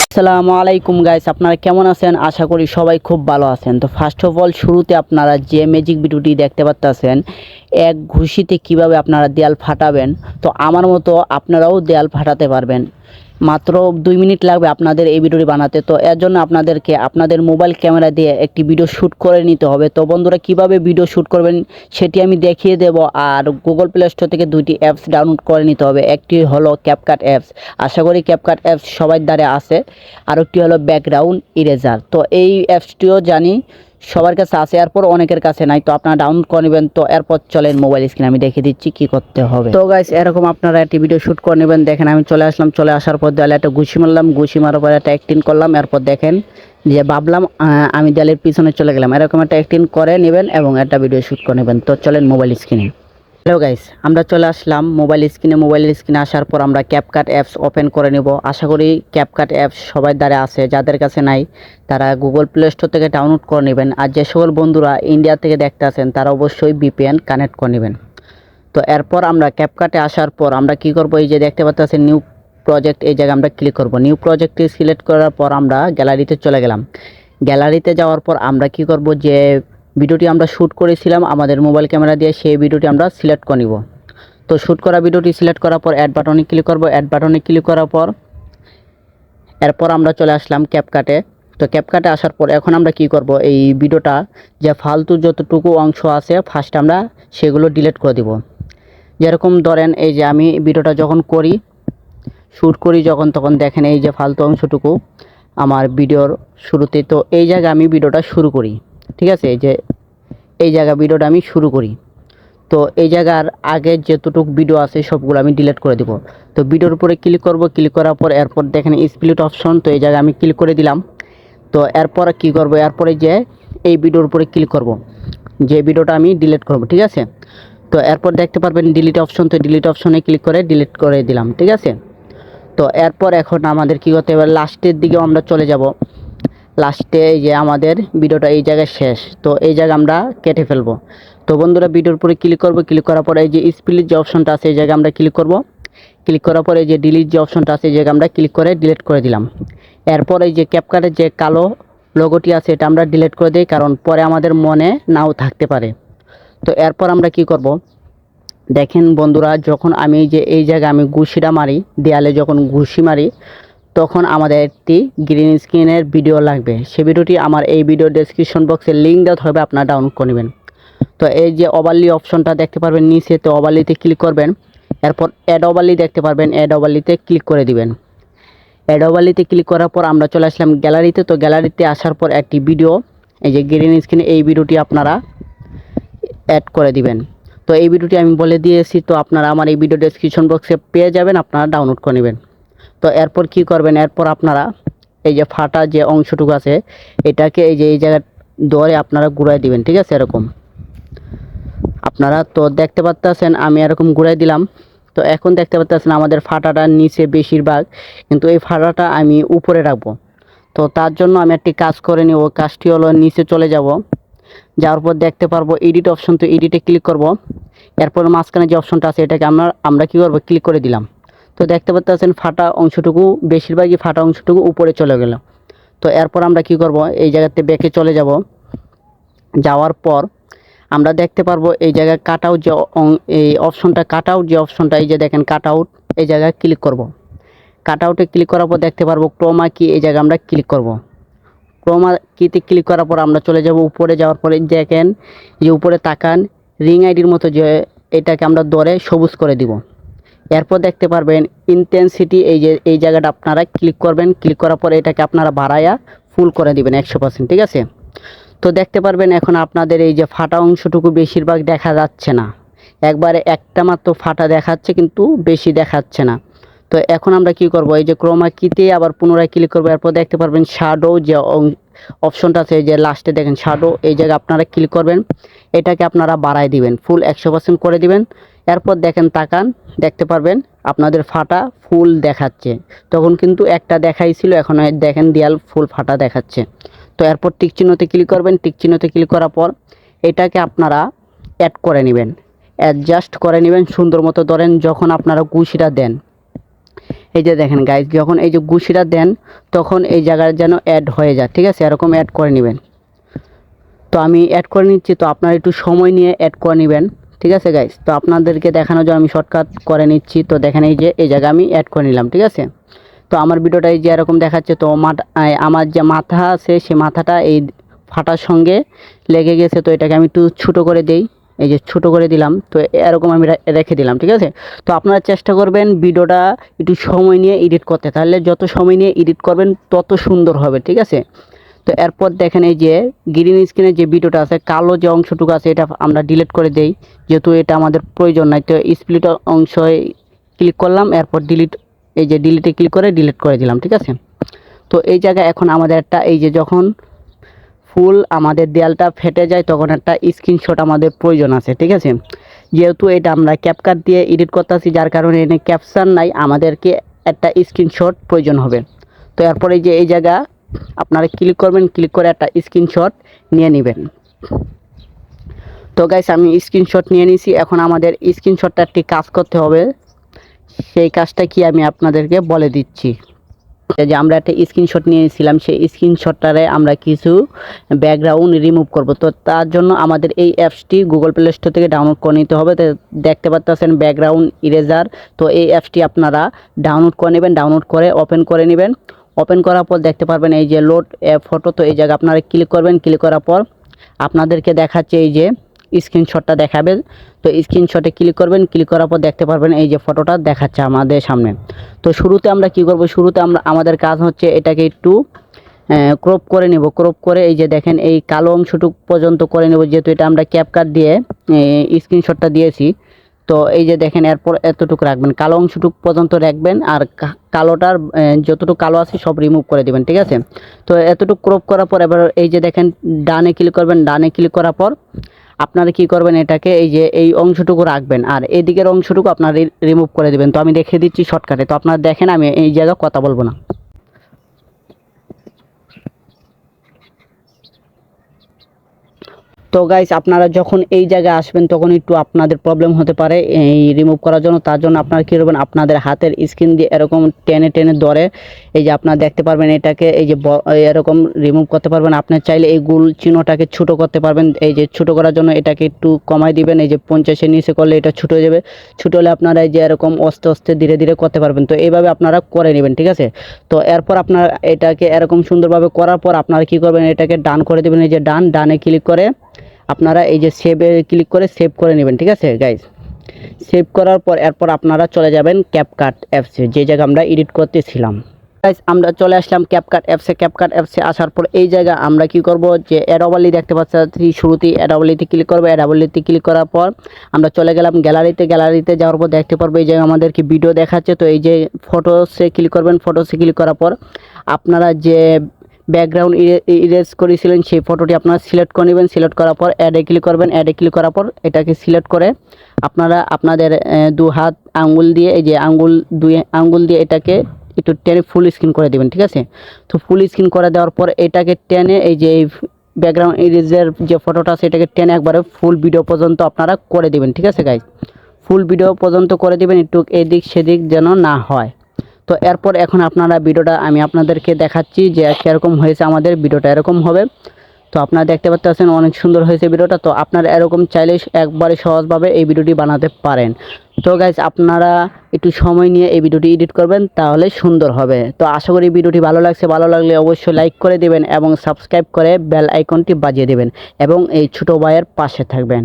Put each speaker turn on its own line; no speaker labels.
আসসালামু আলাইকুম গাইস, আপনারা কেমন আছেন? আশা করি সবাই খুব ভালো আছেন। তো ফার্স্ট অফ অল শুরুতে আপনারা যে ম্যাজিক ভিডিওটি দেখতে পাচ্ছেন, এক ঘুষিতে কিভাবে আপনারা দেয়াল ফাটাবেন, তো আমার মতো আপনারাও দেয়াল ফাটাতে পারবেন। মাত্র 2 মিনিট লাগবে আপনাদের এই ভিডিওটি বানাতে। তো এর জন্য আপনাদেরকে আপনাদের মোবাইল ক্যামেরা দিয়ে একটি ভিডিও শ্যুট করে নিতে হবে। তো বন্ধুরা, কিভাবে ভিডিও শ্যুট করবেন সেটি আমি দেখিয়ে দেব। আর গুগল প্লে স্টোর থেকে 2টি অ্যাপস ডাউনলোড করে নিতে হবে। একটি হলো ক্যাপকাট অ্যাপস, আশা করি ক্যাপকাট অ্যাপস সবার দ্বারা আছে। আর একটি হলো ব্যাকগ্রাউন্ড ইরেজার, তো এই অ্যাপসটিও জানি সবার কাছে আছে, এরপর অনেকের কাছে নাই। তো আপনারা ডাউনলোড করে নেবেন। তো এরপর চলেন মোবাইল স্ক্রিনে আমি দেখিয়ে দিচ্ছি কি করতে হবে। তো গাইস, এরকম আপনারা একটি ভিডিও শ্যুট করে নেবেন। দেখেন আমি চলে আসলাম, চলে আসার পর দেয়ালে একটা ঘুষি মারলাম, ঘুষি মারার পর একটা অ্যাক্টিং করলাম। এরপর দেখেন যে ভাবলাম আমি দেয়ালের পিছনে চলে গেলাম, এরকম একটা অ্যাক্টিং করে নেবেন এবং একটা ভিডিও শ্যুট করে নেবেন। তো চলেন মোবাইল স্ক্রিনে। হ্যালো গাইস, আমরা চলে আসলাম মোবাইল স্ক্রিনে। মোবাইলের স্ক্রিনে আসার পর আমরা ক্যাপকাট অ্যাপস ওপেন করে নেব। আশা করি ক্যাপকাট অ্যাপস সবার দ্বারা আছে, যাদের কাছে নাই তারা গুগল প্লে স্টোর থেকে ডাউনলোড করে নেবেন। আর যে সকল বন্ধুরা ইন্ডিয়া থেকে দেখতে আছেন তারা অবশ্যই ভিপিএন কানেক্ট করে নেবেন। তো এরপর আমরা ক্যাপকাটে আসার পর আমরা কি করব, এই যে দেখতে পাচ্ছেন নিউ প্রজেক্ট, এই জায়গায় আমরা ক্লিক করব। নিউ প্রজেক্টটি সিলেক্ট করার পর আমরা গ্যালারিতে চলে গেলাম। গ্যালারিতে যাওয়ার পর আমরা কি করব, যে ভিডিওটি আমরা শ্যুট করেছিলাম আমাদের মোবাইল ক্যামেরা দিয়ে, সেই ভিডিওটি আমরা সিলেক্ট করে নিব। তো শ্যুট করা ভিডিওটি সিলেক্ট করার পর অ্যাড বাটনে ক্লিক করব। অ্যাড বাটনে ক্লিক করার পর এরপর আমরা চলে আসলাম ক্যাপকাটে। তো ক্যাপকাটে আসার পর এখন আমরা কি করব, এই ভিডিওটা যে ফালতু যতটুকু অংশ আছে ফার্স্ট আমরা সেগুলো ডিলিট করে দিব। যেরকম ধরেন এই যে আমি ভিডিওটা যখন করি, শ্যুট করি যখন, তখন দেখেন এই যে ফালতু অংশটুকু আমার ভিডিওর শুরুতে। তো এই জায়গায় আমি ভিডিওটা শুরু করি, ঠিক আছে? এই যে এই জায়গা ভিডিওটা আমি শুরু করি। তো এই জায়গার আগে যতটুকু ভিডিও আছে সবগুলো আমি ডিলিট করে দেব। তো ভিডিওর উপরে ক্লিক করব, ক্লিক করার পর এরপর দেখেন স্প্লিট অপশন, তো এই জায়গায় আমি ক্লিক করে দিলাম। তো এরপর কি করব, এরপরে যে এই ভিডিওর উপরে ক্লিক করব, যে ভিডিওটা আমি ডিলিট করব, ঠিক আছে? তো এরপর দেখতে পারবেন ডিলিট অপশন, তো ডিলিট অপশনে ক্লিক করে ডিলিট করে দিলাম, ঠিক আছে? তো এরপর এখন আমাদের কি করতে হবে, লাস্টের দিকেও আমরা চলে যাব। লাস্টে এই যে আমাদের ভিডিওটা এই জায়গায় শেষ, তো এই জায়গা আমরা কেটে ফেলবো। তো বন্ধুরা, ভিডিওর উপরে ক্লিক করব, ক্লিক করার পরে এই যে স্প্লিট যে অপশনটা আছে এই জায়গায় আমরা ক্লিক করব। ক্লিক করার পরে এই যে ডিলিট যে অপশনটা আছে এই জায়গায় আমরা ক্লিক করে ডিলিট করে দিলাম। এরপর এই যে ক্যাপকাটের যে কালো লোগোটি আছে এটা আমরা ডিলিট করে দিই, কারণ পরে আমাদের মনে নাও থাকতে পারে। তো এরপর আমরা কি করব, দেখেন বন্ধুরা, যখন আমি যে এই জায়গায় আমি ঘুষিটা মারি, দেয়ালে যখন ঘুষি মারি, তখন আমাদের একটি গ্রিন স্ক্রিনের ভিডিও লাগবে। সেই ভিডিওটি আমার এই ভিডিও ডেসক্রিপশন বক্সে লিঙ্ক দেওয়া হবে, আপনারা ডাউনলোড করে নেবেন। তো এই যে ওভারলি অপশনটা দেখতে পারবেন নিচে, তো ওভারলিতে ক্লিক করবেন। এরপর অ্যাড ওভারলি দেখতে পারবেন, অ্যাড ওভারলিতে ক্লিক করে দিবেন। অ্যাড ওভারলিতে ক্লিক করার পর আমরা চলে আসলাম গ্যালারিতে। তো গ্যালারিতে আসার পর একটি ভিডিও, এই যে গ্রিন স্ক্রিনে এই ভিডিওটি আপনারা অ্যাড করে দিবেন। তো এই ভিডিওটি আমি বলে দিয়েছি, তো আপনারা আমার এই ভিডিও ডেসক্রিপশন বক্সে পেয়ে যাবেন, আপনারা ডাউনলোড করে নেবেন। তো এরপর কি করবেন, এরপর আপনারা এই যে ফাটা যে অংশটুকু আছে এটাকে এই যে এই জায়গায় ধরে আপনারা ঘুরাই দিবেন, ঠিক আছে? এরকম আপনারা তো দেখতে পাচ্ছেন আমি এরকম ঘুরাই দিলাম। তো এখন দেখতে পাচ্ছেন আমাদের ফাটাটা নিচে বেশিরভাগ, কিন্তু এই ফাটাটা আমি উপরে রাখবো। তো তার জন্য আমি একটি কাজ করে নিব, কাজটি হলো নিচে চলে যাব। যাওয়ার পর দেখতে পারবো এডিট অপশন, তো এডিটে ক্লিক করব। এরপর মাঝখানে যে অপশনটা আছে এটাকে আমরা কি করব, ক্লিক করে দিলাম। তো দেখতে পাচ্ছেন ফাটা অংশটুকু, বেশিরভাগই ফাটা অংশটুকু উপরে চলে গেল। তো এরপর আমরা কি করব, এই জায়গাতে ব্যাকে চলে যাব। যাওয়ার পর আমরা দেখতে পারবো এই জায়গায় কাট আউট যে এই অপশনটা, কাট আউট যে অপশনটা, এই যে দেখেন কাট আউট, এই জায়গায় ক্লিক করব। কাট আউটে ক্লিক করার পর দেখতে পারবো ক্রোমা কি, এই জায়গায় আমরা ক্লিক করব। ক্রোমা কিতে ক্লিক করার পর আমরা চলে যাব উপরে। যাওয়ার পরে দেখেন যে উপরে তাকান রিং আইডির মতো, যে এটাকে আমরা ধরে সবুজ করে দিব। এরপর দেখতে পারবেন ইন্টেন্সিটি, এই যে এই জায়গাটা আপনারা ক্লিক করবেন। ক্লিক করার পরে এটাকে আপনারা বাড়ায়া ফুল করে দিবেন 100%, ঠিক আছে? তো দেখতে পারবেন এখন আপনাদের এই যে ফাটা অংশটুকু বেশিরভাগ দেখা যাচ্ছে না, একবারে একটা মাত্র ফাটা দেখাচ্ছে, কিন্তু বেশি দেখাচ্ছে না। তো এখন আমরা কি করব, এই যে ক্রোমা কিতে আবার পুনরায় ক্লিক করব। এরপর দেখতে পারবেন শ্যাডো যে অপশনটা আছে, যে লাস্টে দেখেন শ্যাডো, এই জায়গায় আপনারা ক্লিক করবেন। এটাকে আপনারা বাড়ায় দিবেন, ফুল 100% করে দিবেন। এরপর দেখেন তাকান, দেখতে পারবেন আপনাদের ফাটা ফুল দেখাচ্ছে। তখন কিন্তু একটা দেখাইছিল, এখন দেখেন দেয়াল ফুল ফাটা দেখাচ্ছে। তো এরপর টিক চিহ্নতে ক্লিক করবেন। টিক চিহ্নতে ক্লিক করার পর এটাকে আপনারা অ্যাড করে নেবেন। অ্যাডজাস্ট করে নেবেন সুন্দর মতো। ধরেন যখন আপনারা ঘুষিটা দেন, এই যে দেখেন গাইজ, যখন এই যে ঘুষিটা দেন তখন এই জায়গায় যেন অ্যাড হয়ে যায়, ঠিক আছে? এরকম অ্যাড করে নেবেন। তো আমি অ্যাড করে নিচ্ছি, তো আপনারা একটু সময় নিয়ে অ্যাড করে নেবেন, ঠিক আছে গাইজ? তো আপনাদেরকে দেখানোর জন্য আমি শর্টকাট করে নিচ্ছি। তো দেখেন এই যে এই জায়গায় আমি অ্যাড করে নিলাম, ঠিক আছে? তো আমার ভিডিওটা এই যে এরকম দেখাচ্ছে। তো আমার যে মাথা আছে সেই মাথাটা এই ফাটার সঙ্গে লেগে গেছে, তো এটাকে আমি একটু ছোটো করে দেই। এই যে ছোটো করে দিলাম, তো এরকম আমি রেখে দিলাম, ঠিক আছে? তো আপনারা চেষ্টা করবেন ভিডিওটা একটু সময় নিয়ে এডিট করতে, তাহলে যত সময় নিয়ে এডিট করবেন তত সুন্দর হবে, ঠিক আছে? তো এরপর দেখেন এই যে গ্রিন স্ক্রিনের যে ভিডিওটা আছে, কালো যে অংশটুকু আছে এটা আমরা ডিলিট করে দেই, যেহেতু এটা আমাদের প্রয়োজন নাই। তো স্প্লিট অংশে ক্লিক করলাম, এরপর ডিলিট, এই যে ডিলিটে ক্লিক করে ডিলিট করে দিলাম, ঠিক আছে? তো এই জায়গায় এখন আমাদের একটা, এই যে যখন ফুল আমাদের দেয়ালটা ফেটে যায় তখন একটা স্ক্রিনশট আমাদের প্রয়োজন আছে, ঠিক আছে? যেহেতু এটা আমরা ক্যাপকাট দিয়ে এডিট করতেছি, যার কারণে এখানে ক্যাপশন নাই, আমাদেরকে একটা স্ক্রিনশট প্রয়োজন হবে। তো এরপরে এই যে এই জায়গা আপনারা ক্লিক করবেন, ক্লিক করে একটা স্ক্রিনশট নিয়ে নেবেন। তো গাইস আমি স্ক্রিনশট নিয়ে নিয়েছি। এখন আমাদের স্ক্রিনশটটা একটি কাজ করতে হবে, সেই কাজটা কি আমি আপনাদেরকে বলে দিচ্ছি। যে আমরা একটা স্ক্রিনশট নিয়েছিলাম, সেই স্ক্রিনশটটারে আমরা কিছু ব্যাকগ্রাউন্ড রিমুভ করব। তো তার জন্য আমাদের এই অ্যাপসটি গুগল প্লে স্টোর থেকে ডাউনলোড করে নিতে হবে। তো দেখতে পাচ্ছেন ব্যাকগ্রাউন্ড ইরেজার, তো এই অ্যাপসটি আপনারা ডাউনলোড করে নেবেন। ডাউনলোড করে ওপেন করে নেবেন। ওপেন করার পর দেখতে পারবেন এই যে লোড ফটো, তো এই জায়গায় আপনারা ক্লিক করবেন। ক্লিক করার পর আপনাদেরকে দেখাচ্ছে এই যে স্ক্রিনশটটা দেখাবে, তো স্ক্রিনশটে ক্লিক করবেন। ক্লিক করার পর দেখতে পারবেন এই যে ফটোটা দেখাচ্ছে আমাদের সামনে। তো শুরুতে আমরা কি করব, শুরুতে আমাদের কাজ হচ্ছে এটাকে একটু ক্রপ করে নেব। ক্রপ করে এই যে দেখেন এই কালো অংশটুক পর্যন্ত করে নেব, যেহেতু এটা আমরা ক্যাপকাট দিয়ে স্ক্রিনশটটা দিয়েছি। তো এই যে দেখেন এরপর এতটুকু রাখবেন, কালো অংশটুক পর্যন্ত রাখবেন, আর কালোটার যতটুকু কালো আছে সব রিমুভ করে দেবেন, ঠিক আছে? তো এতটুকু ক্রপ করার পর এবার এই যে দেখেন ডানে ক্লিক করবেন। ডানে ক্লিক করার পর আপনারা কি করবেন, এটাকে এই যে এই অংশটুকু রাখবেন আর এদিকের অংশটুকু আপনারা রিমুভ করে দেবেন। তো আমি দেখিয়ে দিচ্ছি শর্টকাটে, তো আপনারা দেখেন, আমি এই জায়গায় কথা বলবো না। তো গাইস আপনারা যখন এই জায়গায় আসবেন তখন একটু আপনাদের প্রবলেম হতে পারে এই রিমুভ করার জন্য। তার জন্য আপনারা কী করবেন, আপনাদের হাতের স্ক্রিন দিয়ে এরকম টেনে টেনে ধরে এই যে আপনারা দেখতে পারবেন এটাকে এই যে এরকম রিমুভ করতে পারবেন। আপনি চাইলে এই গোল চিহ্নটাকে ছোটো করতে পারবেন। এই যে ছোটো করার জন্য এটাকে একটু কমাই দিবেন, এই যে 50-এর নিচে করলে এটা ছোটো হয়ে যাবে। ছোটো হলে আপনারা এই যে এরকম আস্তে আস্তে ধীরে ধীরে করতে পারবেন। তো এইভাবে আপনারা করে নেবেন, ঠিক আছে? তো এরপর আপনারা এটাকে এরকম সুন্দরভাবে করার পর আপনারা কী করবেন, এটাকে ডান করে দেবেন। এই যে ডানে ক্লিক করে আপনারা এই যে সেভে ক্লিক করে সেভ করে নেবেন, ঠিক আছে গাইজ? সেভ করার পর এরপর আপনারা চলে যাবেন ক্যাপকাট অ্যাপসে, যে জায়গায় আমরা এডিট করতেছিলাম। গাইজ আমরা চলে আসলাম ক্যাপকাট অ্যাপসে। ক্যাপকাট অ্যাপসে আসার পর এই জায়গায় আমরা কি করব, যে অ্যাডোবলি দেখতে পাচ্ছি শুরুতেই অ্যাডোবলিতে ক্লিক করবো। অ্যাডোবলিতে ক্লিক করার পর আমরা চলে গেলাম গ্যালারিতে। গ্যালারিতে যাওয়ার পর দেখতে পারবো এই জায়গায় আমাদেরকে ভিডিও দেখাচ্ছে। তো এই যে ফটোসে ক্লিক করবেন। ফটোসে ক্লিক করার পর আপনারা যে ব্যাকগ্রাউন্ড ইরেজ করেছিলেন সেই ফটোটি আপনারা সিলেক্ট করে নেবেন। সিলেক্ট করার পর অ্যাডে ক্লিক করবেন। অ্যাডে ক্লিক করার পর এটাকে সিলেক্ট করে আপনারা আপনাদের দু হাত আঙ্গুল দিয়ে এই যে দুই আঙ্গুল দিয়ে এটাকে একটু টেনে ফুল স্ক্রিন করে দেবেন, ঠিক আছে? তো ফুল স্ক্রিন করে দেওয়ার পর এটাকে টেনে এই যে ব্যাকগ্রাউন্ড ইরেজের যে ফটোটা আছে এটাকে টেনে একবারে ফুল ভিডিও পর্যন্ত আপনারা করে দেবেন, ঠিক আছে গাইজ? ফুল ভিডিও পর্যন্ত করে দেবেন, একটু এদিক সেদিক যেন না হয়। তো এরপর এখন আপনারা ভিডিওটা আমি আপনাদেরকে দেখাচ্ছি যে কীরকম হয়েছে। আমাদের ভিডিওটা এরকম হবে। তো আপনারা দেখতে পাচ্ছেন অনেক সুন্দর হয়েছে ভিডিওটা। তো আপনারা এরকম চাইলে একবারে সহজভাবে এই ভিডিওটি বানাতে পারেন। তো গাইজ আপনারা একটু সময় নিয়ে এই ভিডিওটি এডিট করবেন, তাহলে সুন্দর হবে। তো আশা করি ভিডিওটি ভালো লাগছে। ভালো লাগলে অবশ্যই লাইক করে দেবেন এবং সাবস্ক্রাইব করে বেল আইকনটি বাজিয়ে দেবেন এবং এই ছোটো ভাইয়ের পাশে থাকবেন।